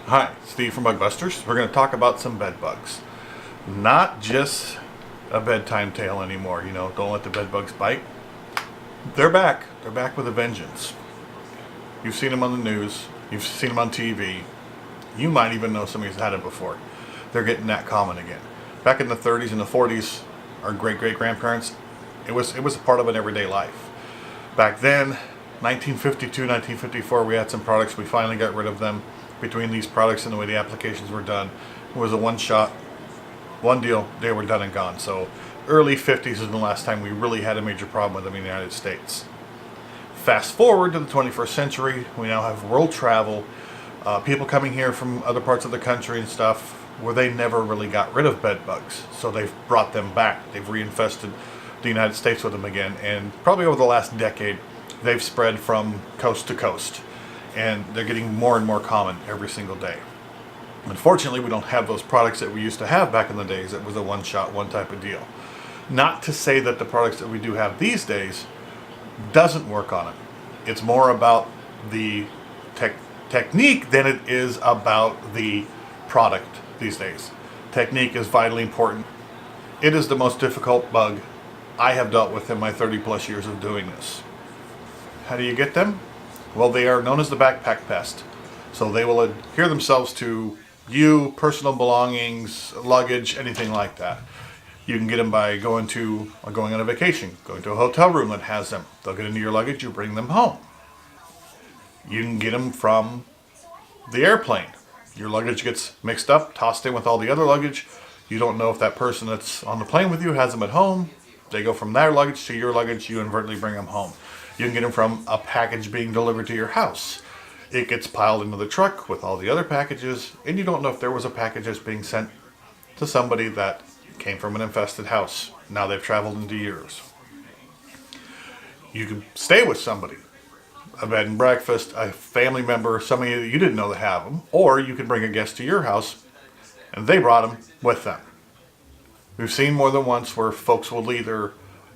Hi, Steve from Bugbusters. We're going to talk about some bed bugs. Not just a bedtime tale anymore, don't let the bed bugs bite. They're back. They're back with a vengeance. You've seen them on the news, you've seen them on TV. You might even know somebody's had it before. They're getting that common again. Back in the 30s and the 40s, our great-great-grandparents, it was a part of an everyday life. Back then, 1952, 1954, we had some products, we finally got rid of them. Between these products and the way the applications were done, it was a one-shot, one deal, they were done and gone. So early 50s is the last time we really had a major problem with them in the United States. Fast forward to the 21st century, we now have world travel, people coming here from other parts of the country and stuff, where they never really got rid of bed bugs. So they've brought them back. They've reinfested the United States with them again. And probably over the last decade, they've spread from coast to coast. And they're getting more and more common every single day. Unfortunately, we don't have those products that we used to have back in the days. It was a one-shot, one type of deal. Not to say that the products that we do have these days doesn't work on it. It's more about the technique than it is about the product these days. Technique is vitally important. It is the most difficult bug I have dealt with in my 30 plus years of doing this. How do you get them? Well, they are known as the backpack pest. So they will adhere themselves to you, personal belongings, luggage, anything like that. You can get them by going on a vacation, going to a hotel room that has them. They'll get into your luggage, you bring them home. You can get them from the airplane. Your luggage gets mixed up, tossed in with all the other luggage. You don't know if that person that's on the plane with you has them at home. They go from their luggage to your luggage, you inadvertently bring them home. You can get them from a package being delivered to your house. It gets piled into the truck with all the other packages, and you don't know if there was a package that's being sent to somebody that came from an infested house. Now they've traveled into yours. You can stay with somebody, a bed and breakfast, a family member, somebody that you didn't know that have them, or you can bring a guest to your house, and they brought them with them. We've seen more than once where folks will either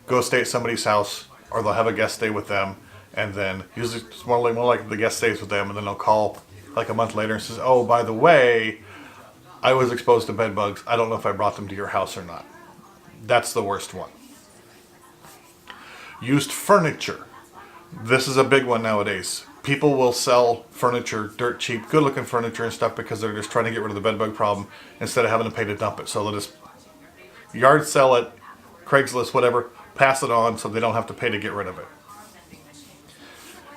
go stay at somebody's house, or they'll have a guest stay with them, and then usually it's more like the guest stays with them, and then they'll call like a month later and says, "Oh, by the way, I was exposed to bed bugs. I don't know if I brought them to your house or not." That's the worst one. Used furniture. This is a big one nowadays. People will sell furniture, dirt cheap, good looking furniture and stuff, because they're just trying to get rid of the bed bug problem instead of having to pay to dump it. So they'll just yard sell it, Craigslist, whatever, pass it on so they don't have to pay to get rid of it.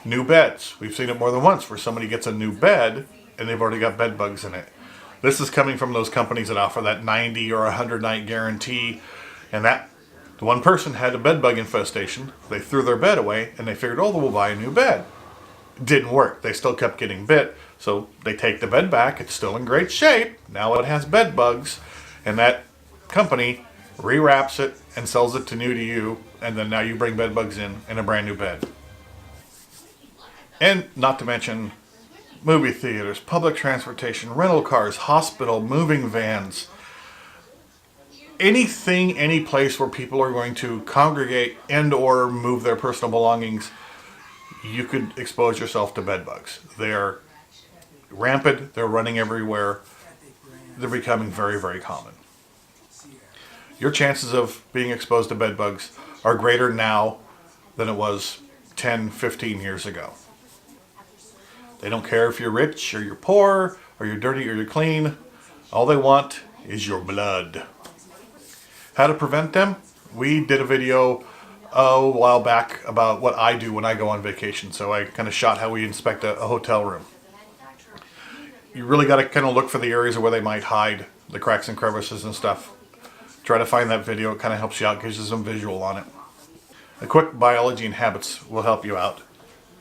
New beds. We've seen it more than once where somebody gets a new bed and they've already got bed bugs in it. This is coming from those companies that offer that 90 or 100 night guarantee, and that the one person had a bed bug infestation. They threw their bed away and they figured, "Oh, we'll buy a new bed." It didn't work. They still kept getting bit, so they take the bed back. It's still in great shape. Now it has bed bugs, and that company rewraps it and sells it to you, and then now you bring bed bugs in a brand new bed. And not to mention movie theaters, public transportation, rental cars, hospital, moving vans, anything, any place where people are going to congregate and or move their personal belongings, you could expose yourself to bed bugs. They are rampant, they're running everywhere, they're becoming very, very common. Your chances of being exposed to bed bugs are greater now than it was 10, 15 years ago. They don't care if you're rich or you're poor or you're dirty or you're clean. All they want is your blood. How to prevent them? We did a video a while back about what I do when I go on vacation. So I kind of shot how we inspect a hotel room. You really got to kind of look for the areas where they might hide, the cracks and crevices and stuff. Try to find that video. It kind of helps you out, gives you some visual on it. A quick biology and habits will help you out.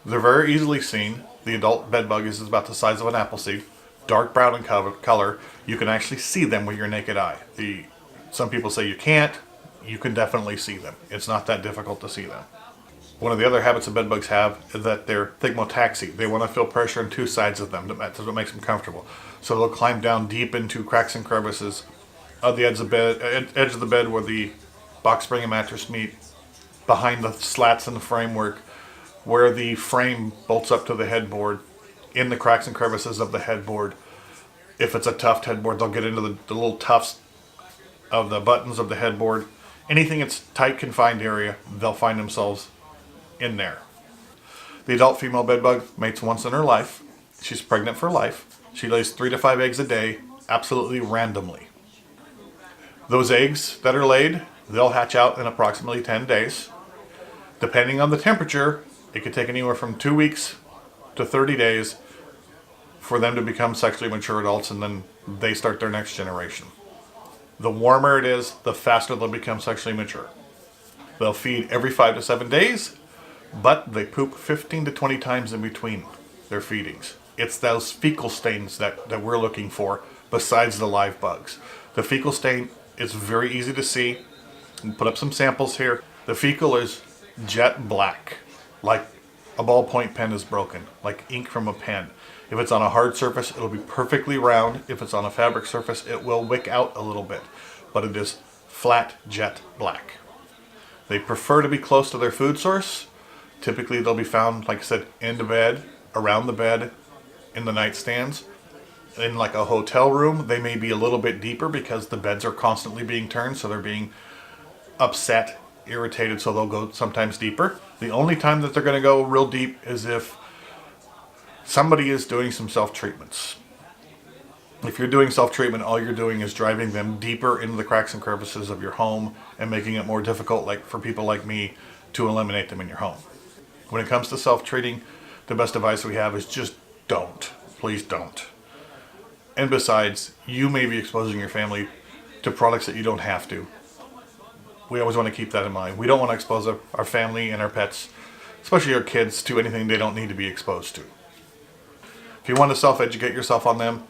They're very easily seen. The adult bed bug is about the size of an apple seed, dark brown in color. You can actually see them with your naked eye. Some people say you can't. You can definitely see them. It's not that difficult to see them. One of the other habits that bed bugs have is that they're thigmotaxy. They want to feel pressure on two sides of them. That's what makes them comfortable. So they'll climb down deep into cracks and crevices of the edge of the bed where the box spring and mattress meet, behind the slats in the framework, where the frame bolts up to the headboard, in the cracks and crevices of the headboard. If it's a tuft headboard, they'll get into the little tufts of the buttons of the headboard. Anything that's tight, confined area, they'll find themselves in there. The adult female bedbug mates once in her life. She's pregnant for life. She lays 3 to 5 eggs a day, absolutely randomly. Those eggs that are laid, they'll hatch out in approximately 10 days. Depending on the temperature, it could take anywhere from 2 weeks to 30 days for them to become sexually mature adults, and then they start their next generation. The warmer it is, the faster they'll become sexually mature. They'll feed every 5 to 7 days, but they poop 15 to 20 times in between their feedings. It's those fecal stains that we're looking for besides the live bugs. The fecal stain is very easy to see. I'll put up some samples here. The fecal is jet black, like a ballpoint pen is broken, like ink from a pen. If it's on a hard surface, it'll be perfectly round. If it's on a fabric surface, it will wick out a little bit, but it is flat jet black. They prefer to be close to their food source. Typically, they'll be found, like I said, in the bed, around the bed, in the nightstands. In like a hotel room, they may be a little bit deeper because the beds are constantly being turned, so they're being upset, irritated, so they'll go sometimes deeper. The only time that they're going to go real deep is if somebody is doing some self-treatments. If you're doing self-treatment, all you're doing is driving them deeper into the cracks and crevices of your home and making it more difficult, like for people like me, to eliminate them in your home. When it comes to self-treating, the best advice we have is just don't. Please don't. And besides, you may be exposing your family to products that you don't have to. We always want to keep that in mind. We don't want to expose our family and our pets, especially our kids, to anything they don't need to be exposed to. If you want to self-educate yourself on them,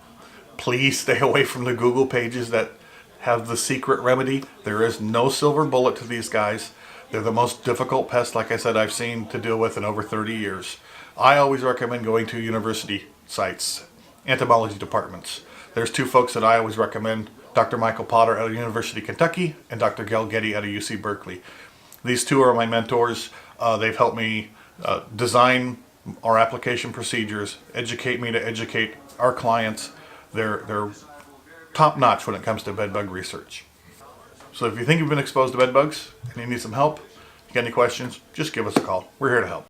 please stay away from the Google pages that have the secret remedy. There is no silver bullet to these guys. They're the most difficult pest, like I said, I've seen to deal with in over 30 years. I always recommend going to university sites, entomology departments. There's 2 folks that I always recommend, Dr. Michael Potter out of University of Kentucky and Dr. Gail Getty out of UC Berkeley. These 2 are my mentors. They've helped me design our application procedures, educate me to educate our clients. They're top notch when it comes to bedbug research. So if you think you've been exposed to bedbugs and you need some help, if you got any questions, just give us a call. We're here to help.